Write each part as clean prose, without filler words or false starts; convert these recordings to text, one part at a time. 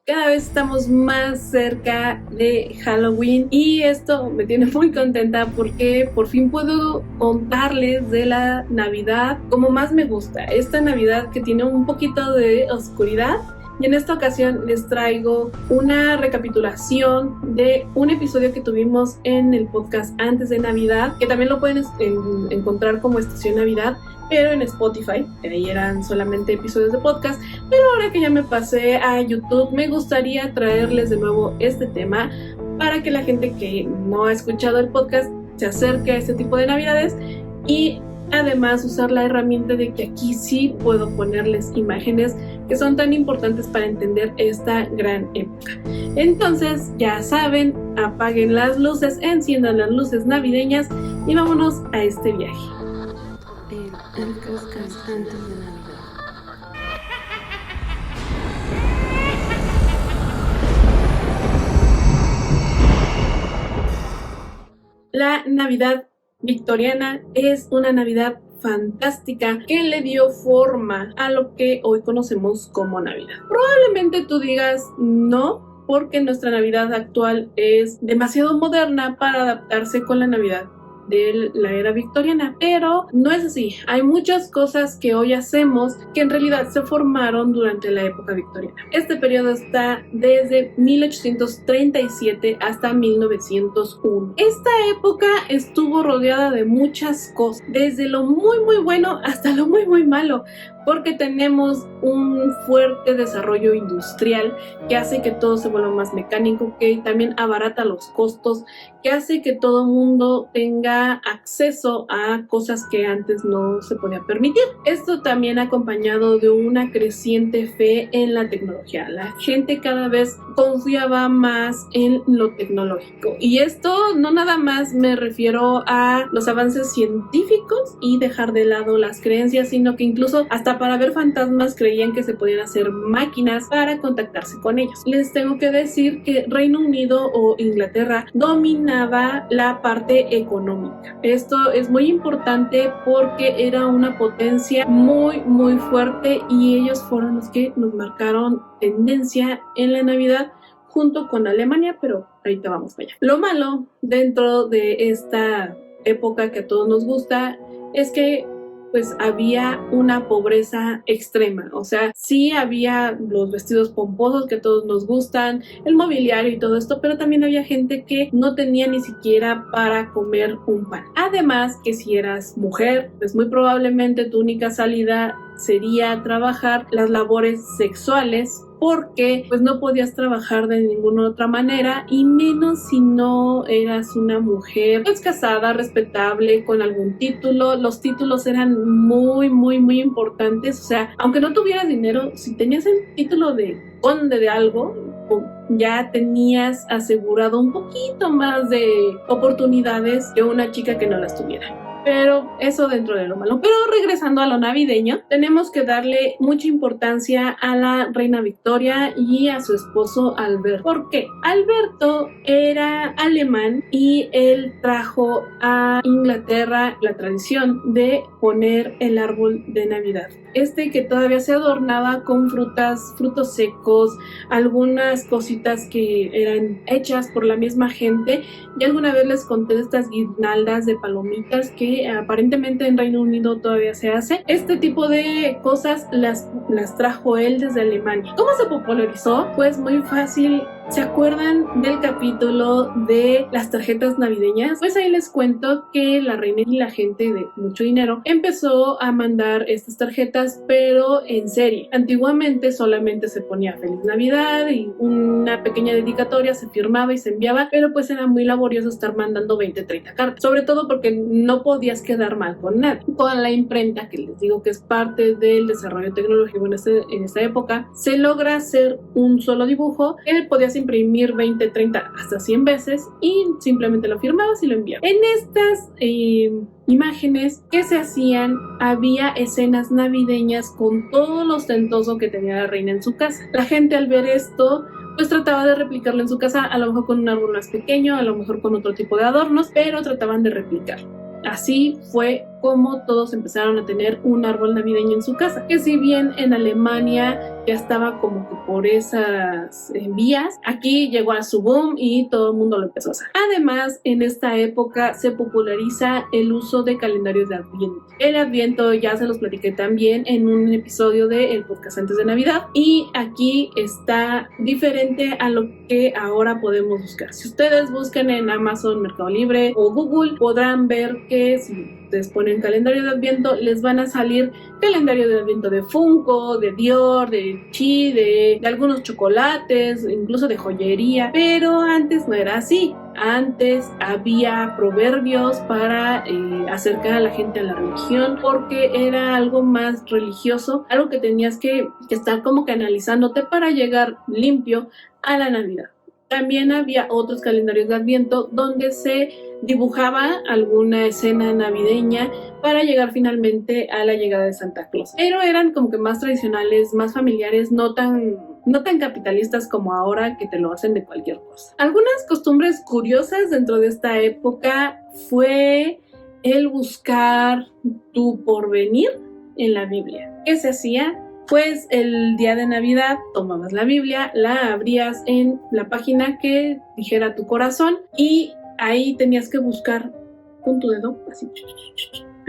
Cada vez estamos más cerca de Halloween y esto me tiene muy contenta porque por fin puedo contarles de la Navidad como más me gusta. Esta Navidad que tiene un poquito de oscuridad. Y en esta ocasión les traigo una recapitulación de un episodio que tuvimos en el podcast antes de Navidad, que también lo pueden encontrar como Estación Navidad, pero en Spotify. Ahí eran solamente episodios de podcast, pero ahora que ya me pasé a YouTube, me gustaría traerles de nuevo este tema para que la gente que no ha escuchado el podcast se acerque a este tipo de Navidades y además usar la herramienta de que aquí sí puedo ponerles imágenes que son tan importantes para entender esta gran época. Entonces, ya saben, apaguen las luces, enciendan las luces navideñas y vámonos a este viaje. El podcast antes de Navidad. La Navidad victoriana es una Navidad fantástica que le dio forma a lo que hoy conocemos como Navidad. Probablemente tú digas no, porque nuestra Navidad actual es demasiado moderna para adaptarse con la Navidad de la era victoriana, pero no es así. Hay muchas cosas que hoy hacemos que en realidad se formaron durante la época victoriana. Este periodo está desde 1837 hasta 1901. Esta época estuvo rodeada de muchas cosas, desde lo muy bueno hasta lo muy malo, porque tenemos un fuerte desarrollo industrial que hace que todo se vuelva más mecánico, que también abarata los costos, que hace que todo mundo tenga acceso a cosas que antes no se podía permitir. Esto también acompañado de una creciente fe en la tecnología. La gente cada vez confiaba más en lo tecnológico. Y esto no nada más me refiero a los avances científicos y dejar de lado las creencias, sino que incluso hasta para ver fantasmas creían que se podían hacer máquinas para contactarse con ellos. Les tengo que decir que Reino Unido o Inglaterra dominaba la parte económica. Esto es muy importante porque era una potencia muy fuerte y ellos fueron los que nos marcaron tendencia en la Navidad junto con Alemania, pero ahorita vamos para allá. Lo malo dentro de esta época que a todos nos gusta es que pues había una pobreza extrema, o sea, sí había los vestidos pomposos que a todos nos gustan, el mobiliario y todo esto, pero también había gente que no tenía ni siquiera para comer un pan. Además, que si eras mujer, pues muy probablemente tu única salida sería trabajar las labores sexuales, porque pues no podías trabajar de ninguna otra manera y menos si no eras una mujer pues casada, respetable, con algún título. Los títulos eran muy importantes, o sea, aunque no tuvieras dinero, si tenías el título de conde de algo, ya tenías asegurado un poquito más de oportunidades que una chica que no las tuviera. Pero eso dentro de lo malo. Pero regresando a lo navideño, tenemos que darle mucha importancia a la reina Victoria y a su esposo Alberto. ¿Por qué? Alberto era alemán y él trajo a Inglaterra la tradición de poner el árbol de Navidad. Que todavía se adornaba con frutos secos, algunas cositas que eran hechas por la misma gente. Y alguna vez les conté de estas guirnaldas de palomitas que aparentemente en Reino Unido todavía se hace. Este tipo de cosas las trajo él desde Alemania. ¿Cómo se popularizó? Pues muy fácil. ¿Se acuerdan del capítulo de las tarjetas navideñas? Pues ahí les cuento que la reina y la gente de mucho dinero empezó a mandar estas tarjetas, pero en serie. Antiguamente solamente se ponía Feliz Navidad y una pequeña dedicatoria, se firmaba y se enviaba, pero pues era muy laborioso estar mandando 20-30 cartas, sobre todo porque no podías quedar mal con nadie. Con la imprenta, que les digo que es parte del desarrollo tecnológico en esta época, se logra hacer un solo dibujo que podías imprimir 20, 30, hasta 100 veces y simplemente lo firmabas y lo enviabas. En estas imágenes que se hacían, había escenas navideñas con todo lo ostentoso que tenía la reina en su casa. La gente al ver esto pues trataba de replicarlo en su casa, a lo mejor con un árbol más pequeño, a lo mejor con otro tipo de adornos, pero trataban de replicar. Así fue cómo todos empezaron a tener un árbol navideño en su casa, que si bien en Alemania ya estaba como que por esas vías, aquí llegó a su boom y todo el mundo lo empezó a usar. Además, en esta época se populariza el uso de calendarios de Adviento. El Adviento ya se los platiqué también en un episodio del podcast antes de Navidad, y aquí está diferente a lo que ahora podemos buscar. Si ustedes buscan en Amazon, Mercado Libre o Google, podrán ver que si ustedes ponen calendario de Adviento, les van a salir calendario de Adviento de Funko, de Dior, de Chi, de algunos chocolates, incluso de joyería, pero antes no era así. Antes había proverbios para acercar a la gente a la religión, porque era algo más religioso, algo que tenías que estar como canalizándote para llegar limpio a la Navidad. También había otros calendarios de Adviento donde se dibujaba alguna escena navideña para llegar finalmente a la llegada de Santa Claus. Pero eran como que más tradicionales, más familiares, no tan capitalistas como ahora, que te lo hacen de cualquier cosa. Algunas costumbres curiosas dentro de esta época fue el buscar tu porvenir en la Biblia. ¿Qué se hacía? Pues el día de Navidad tomabas la Biblia, la abrías en la página que dijera tu corazón y ahí tenías que buscar con tu dedo, así,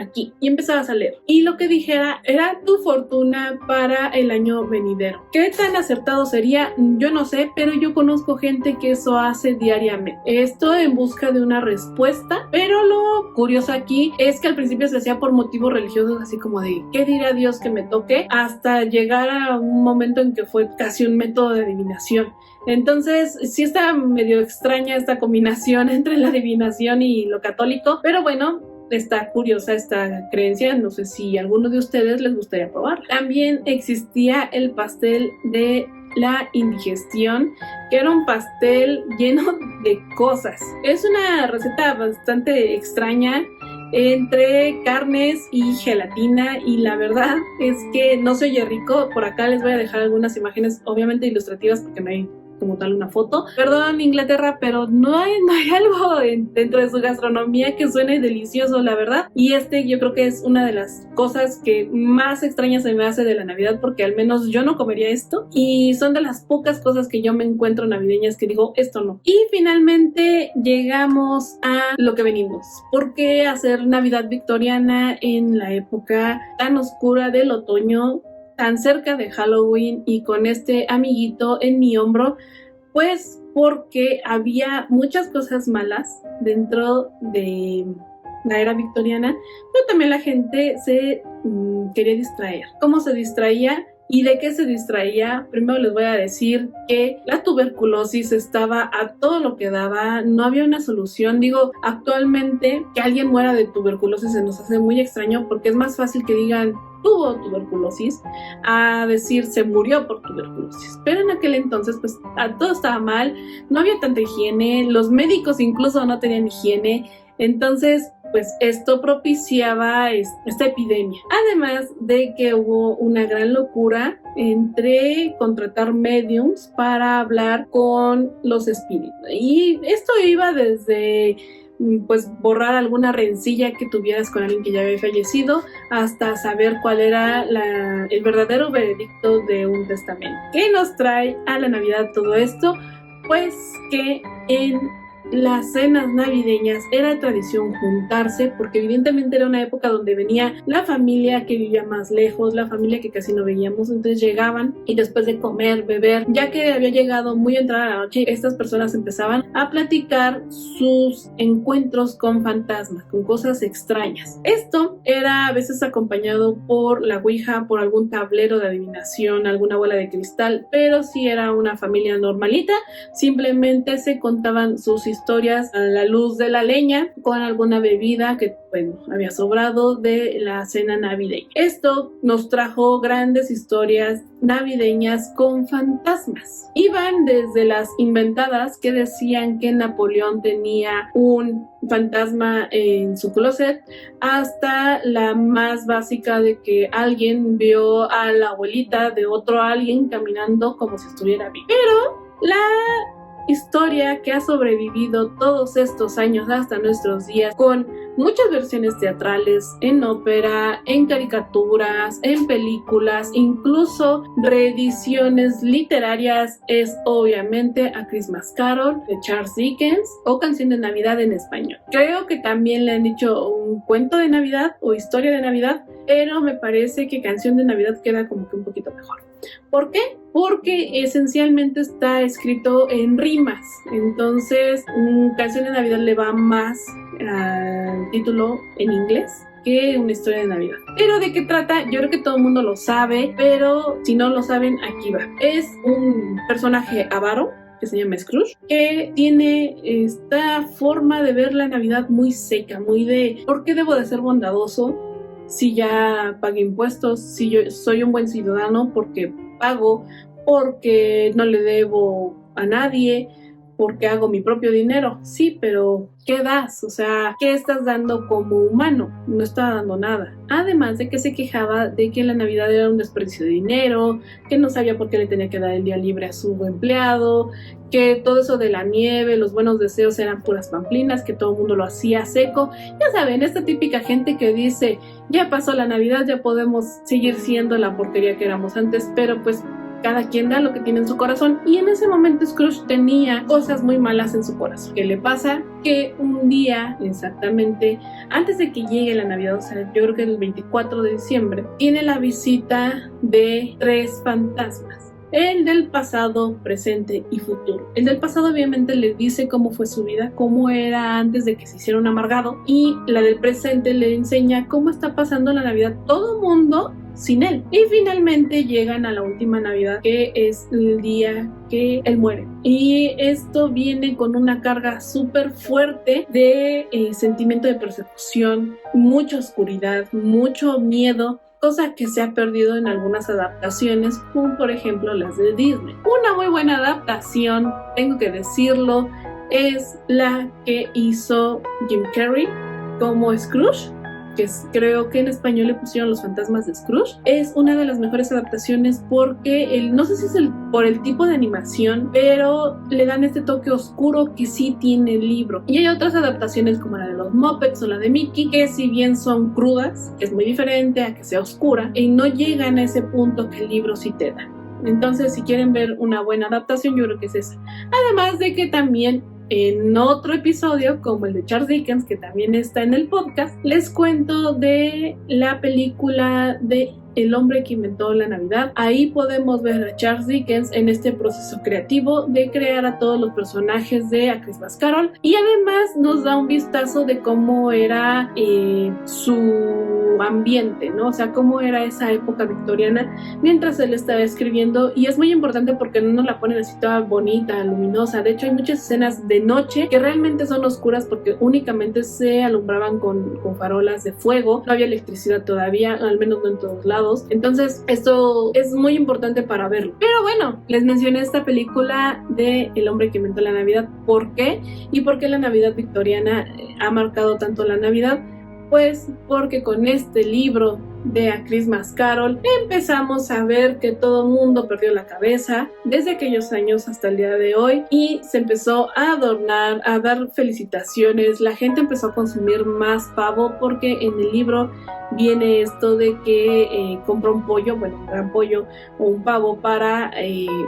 aquí, y empezabas a leer. Y lo que dijera era tu fortuna para el año venidero. ¿Qué tan acertado sería? Yo no sé, pero yo conozco gente que eso hace diariamente. Esto en busca de una respuesta, pero lo curioso aquí es que al principio se hacía por motivos religiosos, así como de ¿qué dirá Dios que me toque? Hasta llegar a un momento en que fue casi un método de adivinación. Entonces, sí está medio extraña esta combinación entre la adivinación y lo católico, pero bueno, está curiosa esta creencia, no sé si a alguno de ustedes les gustaría probar. También existía el pastel de la indigestión, que era un pastel lleno de cosas. Es una receta bastante extraña entre carnes y gelatina, y la verdad es que no se oye rico. Por acá les voy a dejar algunas imágenes, obviamente ilustrativas, porque no hay como tal una foto. Perdón, Inglaterra, pero no hay algo dentro de su gastronomía que suene delicioso, la verdad. Y yo creo que es una de las cosas que más extrañas se me hace de la Navidad, porque al menos yo no comería esto, y son de las pocas cosas que yo me encuentro navideñas que digo, esto no. Y finalmente llegamos a lo que venimos. ¿Por qué hacer Navidad victoriana en la época tan oscura del otoño, tan cerca de Halloween y con este amiguito en mi hombro? Pues porque había muchas cosas malas dentro de la era victoriana, pero también la gente se quería distraer. ¿Cómo se distraía? ¿Y de qué se distraía? Primero les voy a decir que la tuberculosis estaba a todo lo que daba, no había una solución. Digo, actualmente que alguien muera de tuberculosis se nos hace muy extraño, porque es más fácil que digan tuvo tuberculosis a decir se murió por tuberculosis. Pero en aquel entonces pues todo estaba mal, no había tanta higiene, los médicos incluso no tenían higiene. Entonces, pues esto propiciaba esta epidemia. Además de que hubo una gran locura entre contratar mediums para hablar con los espíritus. Y esto iba desde pues borrar alguna rencilla que tuvieras con alguien que ya había fallecido, hasta saber cuál era el verdadero veredicto de un testamento. ¿Qué nos trae a la Navidad todo esto? Pues que en las cenas navideñas era tradición juntarse, porque evidentemente era una época donde venía la familia que vivía más lejos, la familia que casi no veíamos. Entonces llegaban y después de comer, beber, ya que había llegado muy entrada la noche, estas personas empezaban a platicar sus encuentros con fantasmas, con cosas extrañas. Esto era a veces acompañado por la ouija, por algún tablero de adivinación, alguna bola de cristal, pero si era una familia normalita, simplemente se contaban sus historias a la luz de la leña con alguna bebida que, bueno, había sobrado de la cena navideña. Esto nos trajo grandes historias navideñas con fantasmas. Iban desde las inventadas que decían que Napoleón tenía un fantasma en su closet, hasta la más básica de que alguien vio a la abuelita de otro alguien caminando como si estuviera vivo. Pero la historia que ha sobrevivido todos estos años hasta nuestros días, con muchas versiones teatrales, en ópera, en caricaturas, en películas, incluso reediciones literarias, es obviamente A Christmas Carol de Charles Dickens o Canción de Navidad en español. Creo que también le han dicho un cuento de Navidad o historia de Navidad, pero me parece que Canción de Navidad queda como que un poquito mejor. ¿Por qué? Porque esencialmente está escrito en rimas, entonces Canción de Navidad le va más al título en inglés que una historia de Navidad. Pero ¿de qué trata? Yo creo que todo el mundo lo sabe, pero si no lo saben, aquí va. Es un personaje avaro que se llama Scrooge, que tiene esta forma de ver la Navidad muy seca, muy de ¿por qué debo de ser bondadoso si ya pagué impuestos, si yo soy un buen ciudadano porque pago, porque no le debo a nadie, porque hago mi propio dinero? Sí, pero ¿qué das? O sea, ¿qué estás dando como humano? No está dando nada. Además de que se quejaba de que la Navidad era un desperdicio de dinero, que no sabía por qué le tenía que dar el día libre a su empleado, que todo eso de la nieve, los buenos deseos eran puras pamplinas, que todo el mundo lo hacía seco. Ya saben, esta típica gente que dice, ya pasó la Navidad, ya podemos seguir siendo la porquería que éramos antes, pero pues cada quien da lo que tiene en su corazón, y en ese momento Scrooge tenía cosas muy malas en su corazón. ¿Qué le pasa? Que un día, exactamente antes de que llegue la Navidad, o sea, yo creo que el 24 de diciembre, tiene la visita de 3 fantasmas. El del pasado, presente y futuro. El del pasado obviamente le dice cómo fue su vida, cómo era antes de que se hiciera un amargado, y la del presente le enseña cómo está pasando la Navidad todo mundo sin él. Y finalmente llegan a la última Navidad, que es el día que él muere. Y esto viene con una carga súper fuerte de sentimiento de persecución, mucha oscuridad, mucho miedo, cosa que se ha perdido en algunas adaptaciones, como por ejemplo las de Disney. Una muy buena adaptación, tengo que decirlo, es la que hizo Jim Carrey como Scrooge, que creo que en español le pusieron Los Fantasmas de Scrooge. Es una de las mejores adaptaciones porque no sé si es por el tipo de animación, pero le dan este toque oscuro que sí tiene el libro. Y hay otras adaptaciones como la de los Muppets o la de Mickey, que si bien son crudas, que es muy diferente a que sea oscura, y no llegan a ese punto que el libro sí te da. Entonces, si quieren ver una buena adaptación, yo creo que es esa. Además de que también en otro episodio, como el de Charles Dickens, que también está en el podcast, les cuento de la película de El hombre que inventó la Navidad. Ahí podemos ver a Charles Dickens en este proceso creativo de crear a todos los personajes de A Christmas Carol, y además nos da un vistazo de cómo era su ambiente, ¿no? O sea, cómo era esa época victoriana mientras él estaba escribiendo, y es muy importante porque no nos la ponen así toda bonita, luminosa. De hecho, hay muchas escenas de noche que realmente son oscuras porque únicamente se alumbraban con farolas de fuego, no había electricidad todavía, al menos no en todos lados. Entonces, esto es muy importante para verlo. Pero bueno, les mencioné esta película de El hombre que inventó la Navidad. ¿Por qué? ¿Y por qué la Navidad victoriana ha marcado tanto la Navidad? Pues porque con este libro de A Christmas Carol empezamos a ver que todo el mundo perdió la cabeza desde aquellos años hasta el día de hoy, y se empezó a adornar, a dar felicitaciones. La gente empezó a consumir más pavo porque en el libro viene esto de que compra un pollo, bueno, un gran pollo o un pavo para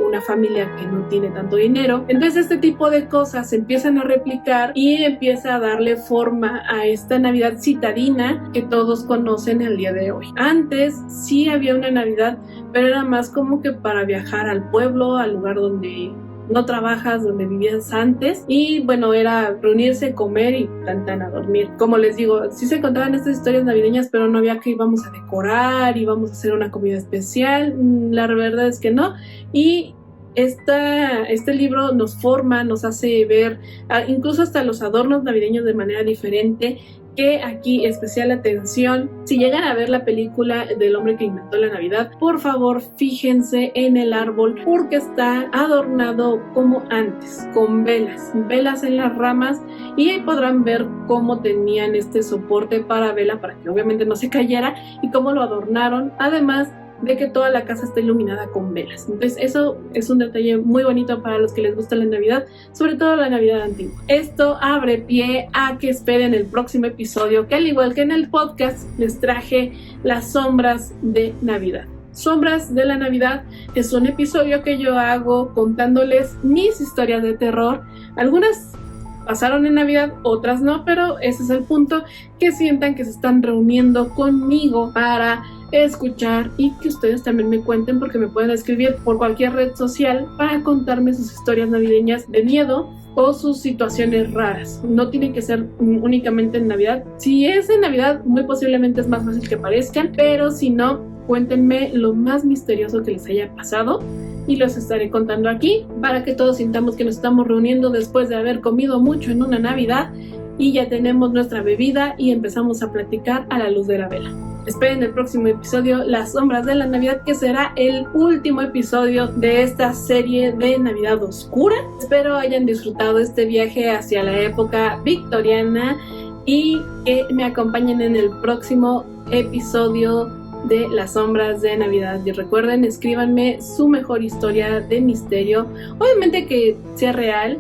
una familia que no tiene tanto dinero. Entonces este tipo de cosas se empiezan a replicar y empieza a darle forma a esta Navidad citadina que todos conocen el día de hoy. Antes sí había una Navidad, pero era más como que para viajar al pueblo, al lugar donde no trabajas, donde vivías antes, y bueno, era reunirse, comer y tan a dormir. Como les digo, sí se contaban estas historias navideñas, pero no había que íbamos a decorar, íbamos a hacer una comida especial. La verdad es que no. Y este libro nos forma, nos hace ver incluso hasta los adornos navideños de manera diferente, que aquí especial atención, si llegan a ver la película del hombre que inventó la Navidad, por favor fíjense en el árbol porque está adornado como antes, con velas en las ramas, y ahí podrán ver cómo tenían este soporte para vela para que obviamente no se cayera y cómo lo adornaron. Además de que toda la casa está iluminada con velas. Entonces eso es un detalle muy bonito para los que les gusta la Navidad, sobre todo la Navidad antigua. Esto abre pie a que esperen el próximo episodio, que al igual que en el podcast les traje las sombras de Navidad. Sombras de la Navidad es un episodio que yo hago contándoles mis historias de terror. Algunas pasaron en Navidad, otras no, pero ese es el punto, que sientan que se están reuniendo conmigo para escuchar y que ustedes también me cuenten, porque me pueden escribir por cualquier red social para contarme sus historias navideñas de miedo o sus situaciones raras. No tienen que ser únicamente en Navidad. Si es en Navidad, muy posiblemente es más fácil que aparezcan, pero si no, cuéntenme lo más misterioso que les haya pasado y los estaré contando aquí para que todos sintamos que nos estamos reuniendo después de haber comido mucho en una Navidad y ya tenemos nuestra bebida y empezamos a platicar a la luz de la vela. Esperen el próximo episodio, Las Sombras de la Navidad, que será el último episodio de esta serie de Navidad Oscura. Espero hayan disfrutado este viaje hacia la época victoriana y que me acompañen en el próximo episodio de Las Sombras de Navidad. Y recuerden, escríbanme su mejor historia de misterio, obviamente que sea real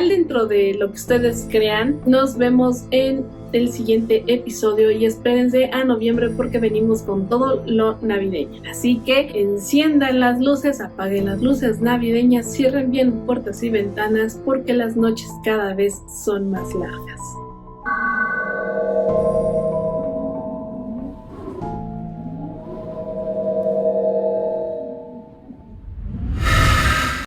dentro de lo que ustedes crean. Nos vemos en el siguiente episodio y espérense a noviembre porque venimos con todo lo navideño. Así que enciendan las luces, apaguen las luces navideñas, cierren bien puertas y ventanas porque las noches cada vez son más largas.